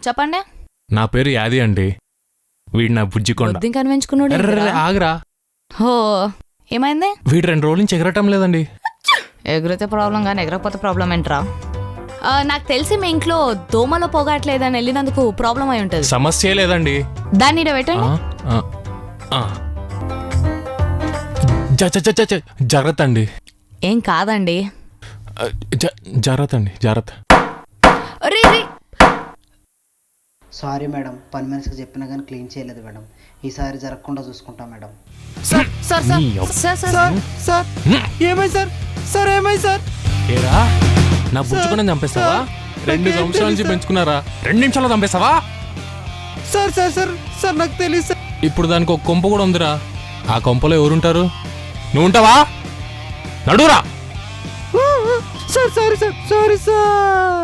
చెప్పండి. నా పేరు యాది అండి. వీడు నా బుజ్జికొండ. బుద్ధిని కనిపించుకున్నాడు. ఆగరా. హో, ఏమైంది? వీడు 2 రోజుల నుంచి ఎగరటం లేదండి. ఎగిరితే ప్రాబ్లం కానీ ఎగరకపోతే ప్రాబ్లం ఏంట్రా? నాకు తెలిసి మీ ఇంట్లో దోమలో పొగట్లేదని వెళ్ళినందుకు ప్రాబ్లం అయి ఉంటుంది. సమస్య లేదండి. దాన్ని ఈడ పెట్టండి. జాగ్రత్త అండి. ఏం కాదండి. జాగ్రత్త అండి, జాగ్రత్త. సారీ మేడం, పని మనిషికి చెప్పినా కానీ క్లీన్ చేయలేదు మేడం. ఈసారి జరగకుండా చూసుకుంటాం మేడం. ఏమై సార్? సార్ ఏమై సార్? ఏరా, నా బుజ్జికొండ చంపేస్తావా? 2 సంవత్సరాల నుంచి పెంచుకున్నారా? 2 నిమిషాల్లో చంపేస్తావా? సార్ సార్ సార్ సార్ నాకు తెలియదు సార్. ఇప్పుడు దానికి ఒక కొంప కూడా ఉందిరా. ఆ కొంపలో ఎవరుంటారు? నువ్వు ఉంటావా? నడురా. Sir sorry sir, sorry sir.